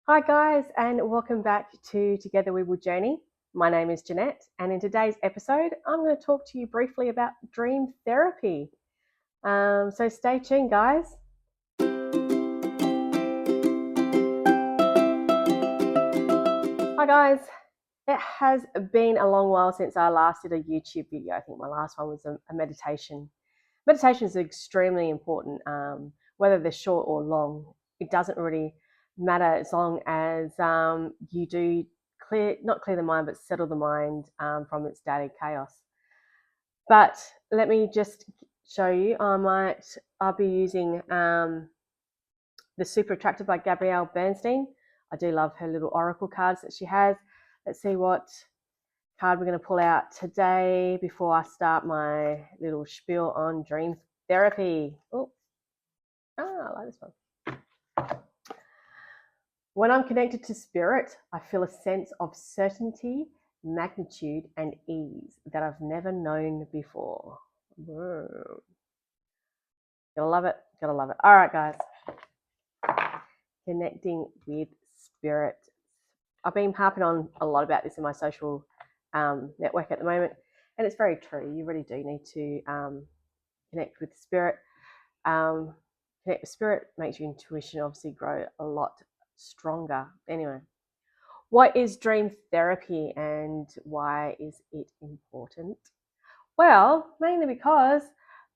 Hi, guys, and welcome back to Together We Will Journey. My name is Jeanette, and in today's episode, I'm going to talk to you briefly about dream therapy. So stay tuned, guys. Hi, guys. It has been a long while since I last did a YouTube video. I think my last one was a meditation. Meditation is extremely important, whether they're short or long. It doesn't really matter as long as you do not clear the mind, but settle the mind from its daily chaos. But let me just show you. I'll be using the Super Attracted by Gabrielle Bernstein. I do love her little oracle cards that she has. Let's see what card we're going to pull out today before I start my little spiel on dream therapy. I like this one. When I'm connected to spirit, I feel a sense of certainty, magnitude, and ease that I've never known before. Whoa. Gotta love it. Gotta love it. All right, guys. Connecting with spirit. I've been harping on a lot about this in my social network at the moment, and it's very true. You really do need to connect with spirit. Connect with spirit makes your intuition obviously grow a lot stronger. Anyway, what is dream therapy and why is it important? Well, mainly because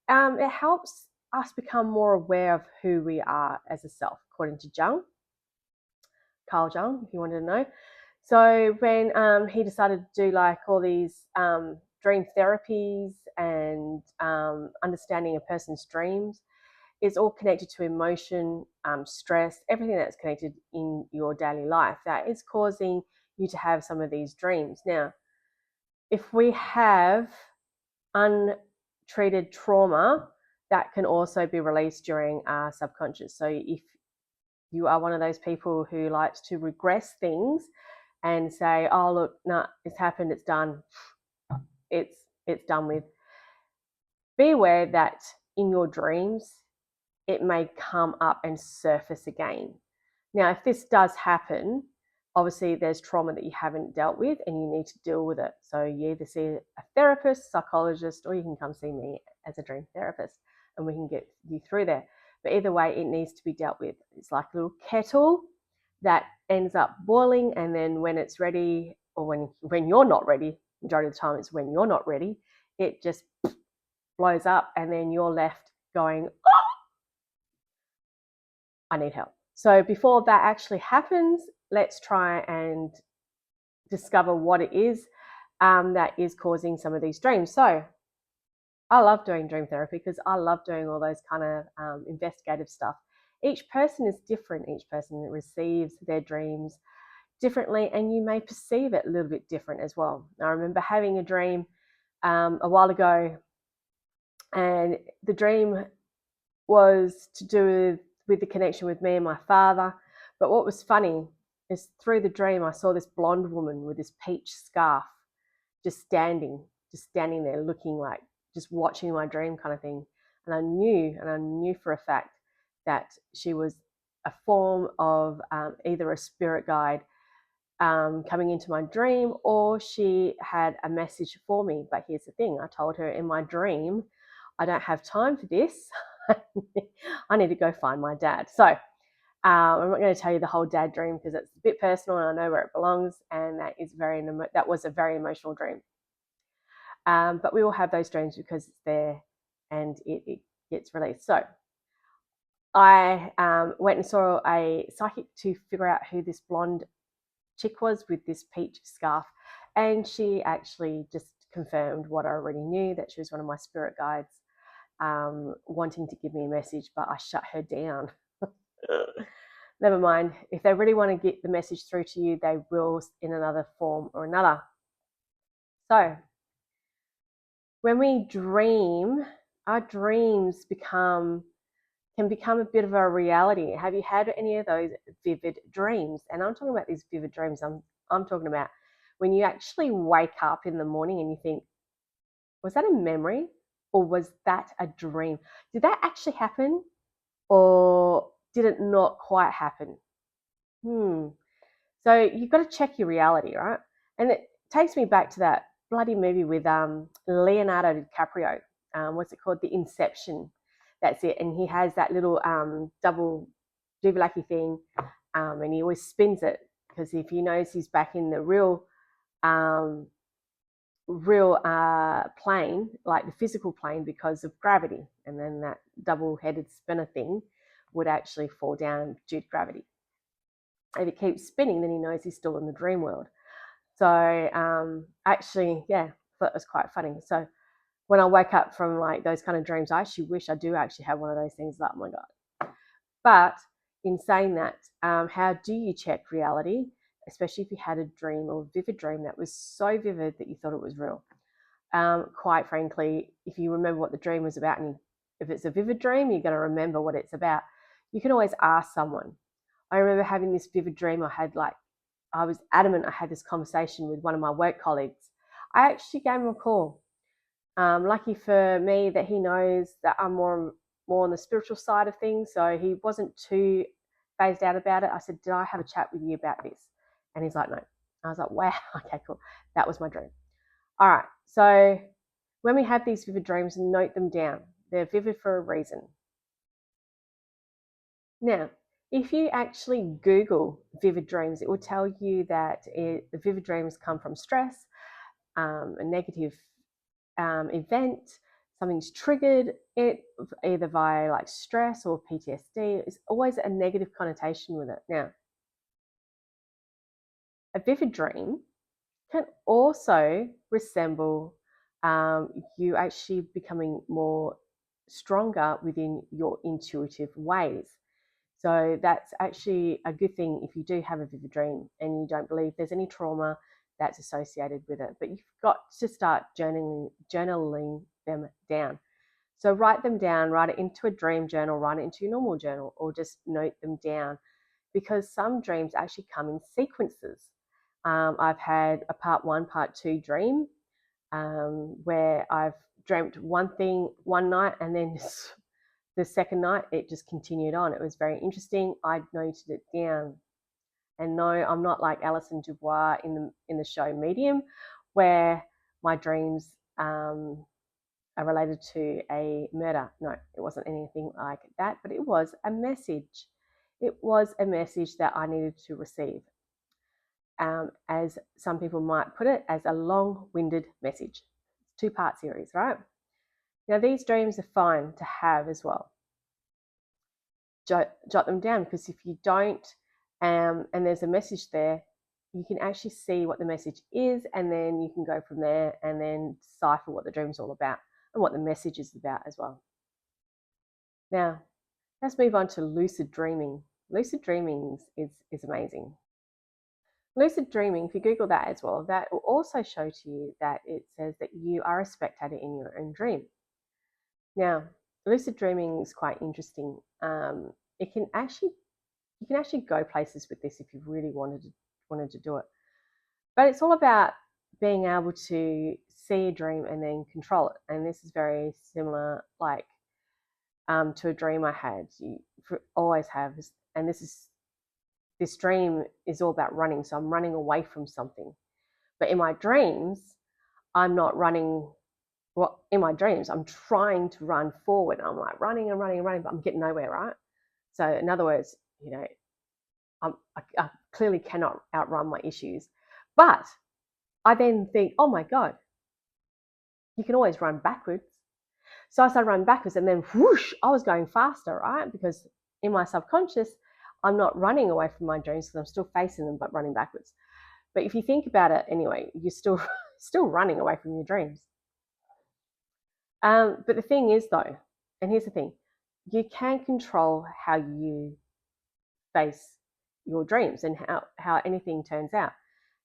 it helps us become more aware of who we are as a self, according to Carl Jung, if you wanted to know. So when he decided to do like all these dream therapies and understanding a person's dreams, it's all connected to emotion, stress, everything that's connected in your daily life that is causing you to have some of these dreams. Now, if we have untreated trauma, that can also be released during our subconscious. So if you are one of those people who likes to regress things and say, oh, look, no, it's happened, it's done, it's done with, be aware that in your dreams, it may come up and surface again. Now, if this does happen, obviously there's trauma that you haven't dealt with and you need to deal with it. So you either see a therapist, psychologist, or you can come see me as a dream therapist and we can get you through there. But either way, it needs to be dealt with. It's like a little kettle that ends up boiling, and then when it's ready, or when you're not ready, majority of the time it's when you're not ready, it just blows up and then you're left going, oh, I need help. So before that actually happens, let's try and discover what it is that is causing some of these dreams. So I love doing dream therapy because I love doing all those kind of investigative stuff. Each person is different. Each person receives their dreams differently, and you may perceive it a little bit different as well. I remember having a dream a while ago, and the dream was to do with the connection with me and my father. But what was funny is through the dream, I saw this blonde woman with this peach scarf just standing there looking like, just watching my dream kind of thing. And I knew for a fact that she was a form of either a spirit guide coming into my dream, or she had a message for me. But here's the thing, I told her in my dream, I don't have time for this. I need to go find my dad. So I'm not going to tell you the whole dad dream because it's a bit personal and I know where it belongs, and that was a very emotional dream. But we all have those dreams because it's there and it gets released. So I went and saw a psychic to figure out who this blonde chick was with this peach scarf, and she actually just confirmed what I already knew, that she was one of my spirit guides wanting to give me a message, but I shut her down. Never mind. If they really want to get the message through to you, they will in another form or another. So when we dream, our dreams can become a bit of a reality. Have you had any of those vivid dreams? And I'm talking about these vivid dreams. I'm talking about when you actually wake up in the morning and you think, was that a memory or was that a dream? Did that actually happen or did it not quite happen? So you've got to check your reality, right? And it takes me back to that bloody movie with Leonardo DiCaprio. What's it called? The Inception. That's it. And he has that little double duvalacky thing, and he always spins it because if he knows he's back in the um, real plane, like the physical plane, because of gravity, and then that double-headed spinner thing would actually fall down due to gravity. If it keeps spinning, then he knows he's still in the dream world. So actually, yeah, that was quite funny. So when I wake up from like those kind of dreams, I actually wish I do actually have one of those things. Like, oh my God. But in saying that, how do you check reality, especially if you had a dream or vivid dream that was so vivid that you thought it was real? Quite frankly, if you remember what the dream was about, and if it's a vivid dream, you're going to remember what it's about. You can always ask someone. I remember having this vivid dream. I was adamant I had this conversation with one of my work colleagues. I actually gave him a call. Lucky for me that he knows that I'm more on the spiritual side of things, so he wasn't too phased out about it. I said, "Did I have a chat with you about this?" And he's like, "No." I was like, "Wow, okay, cool. That was my dream." All right. So when we have these vivid dreams, note them down. They're vivid for a reason. Now, if you actually Google vivid dreams, it will tell you that the vivid dreams come from stress, a negative event, something's triggered it either via like stress or PTSD. It's always a negative connotation with it. Now, a vivid dream can also resemble you actually becoming more stronger within your intuitive ways. So that's actually a good thing if you do have a vivid dream and you don't believe there's any trauma that's associated with it. But you've got to start journaling them down. So write them down, write it into a dream journal, write it into your normal journal, or just note them down because some dreams actually come in sequences. I've had a part one, part two dream where I've dreamt one thing one night and then the second night it just continued on. It was very interesting. I noted it down. And no, I'm not like Alison Dubois in the show Medium, where my dreams are related to a murder. No, it wasn't anything like that, but it was a message. It was a message that I needed to receive. As some people might put it, as a long-winded message. Two-part series, right? Now, these dreams are fine to have as well. Jot them down because if you don't, and there's a message there, you can actually see what the message is, and then you can go from there and then decipher what the dream's all about and what the message is about as well. Now, let's move on to lucid dreaming. Lucid dreaming is amazing. Lucid dreaming, if you Google that as well, that will also show to you that it says that you are a spectator in your own dream. Now, lucid dreaming is quite interesting. You can actually go places with this if you really wanted to do it. But it's all about being able to see a dream and then control it. And this is very similar, like to a dream I had. You always have, and this dream is all about running. So I'm running away from something. But in my dreams, I'm not running. Well, in my dreams, I'm trying to run forward. I'm like running and running and running, but I'm getting nowhere, right? So in other words, I clearly cannot outrun my issues. But I then think, oh my God, you can always run backwards. So I started running backwards and then whoosh, I was going faster, right? Because in my subconscious, I'm not running away from my dreams because I'm still facing them, but running backwards. But if you think about it anyway, you're still running away from your dreams. But the thing is though, and here's the thing, you can control how you face your dreams and how anything turns out.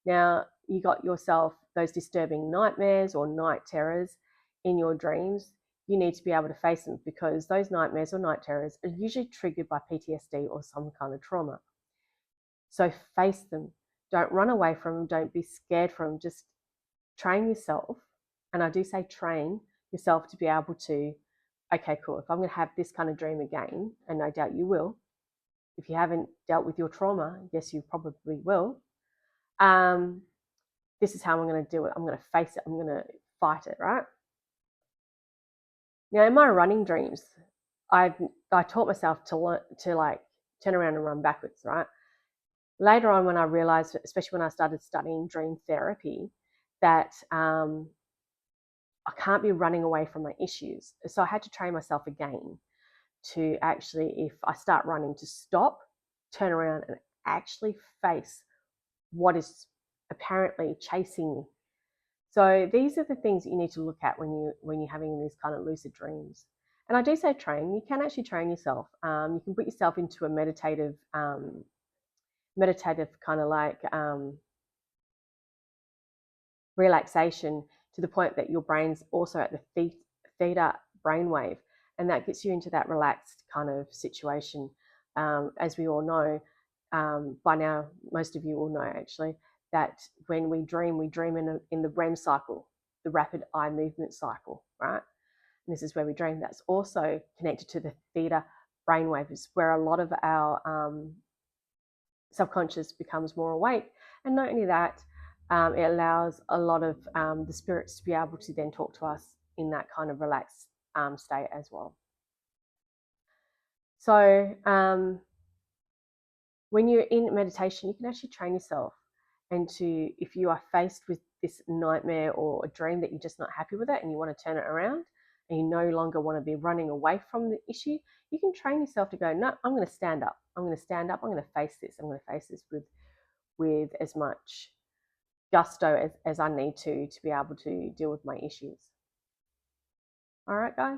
Now, you got yourself those disturbing nightmares or night terrors in your dreams. You need to be able to face them because those nightmares or night terrors are usually triggered by PTSD or some kind of trauma. So face them. Don't run away from them. Don't be scared from them. Just train yourself. And I do say train yourself to be able to, okay, cool. If I'm going to have this kind of dream again, and no doubt you will, if you haven't dealt with your trauma, yes, you probably will. This is how I'm going to do it. I'm going to face it. I'm going to fight it, right? Now, in my running dreams, I taught myself to like turn around and run backwards, right? Later on, when I realized, especially when I started studying dream therapy, that I can't be running away from my issues. So I had to train myself again to actually, if I start running, to stop, turn around, and actually face what is apparently chasing me. So these are the things that you need to look at when you're having these kind of lucid dreams. And I do say train. You can actually train yourself. You can put yourself into a meditative kind of like relaxation to the point that your brain's also at the theta brainwave, and that gets you into that relaxed kind of situation. As we all know, by now, most of you will know actually, that when we dream in the REM cycle, the rapid eye movement cycle, right? And this is where we dream. That's also connected to the theta brainwave, is where a lot of our subconscious becomes more awake. And not only that, it allows a lot of the spirits to be able to then talk to us in that kind of relaxed state as well. So when you're in meditation, you can actually train yourself and to, if you are faced with this nightmare or a dream that you're just not happy with it and you want to turn it around and you no longer want to be running away from the issue, you can train yourself to go, no, I'm going to stand up. I'm going to stand up. I'm going to face this. I'm going to face this with as much gusto as I need to be able to deal with my issues. All right, guys.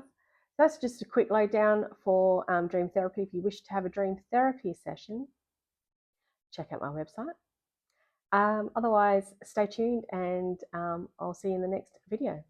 That's just a quick lowdown for dream therapy. If you wish to have a dream therapy session, check out my website. Otherwise, stay tuned and I'll see you in the next video.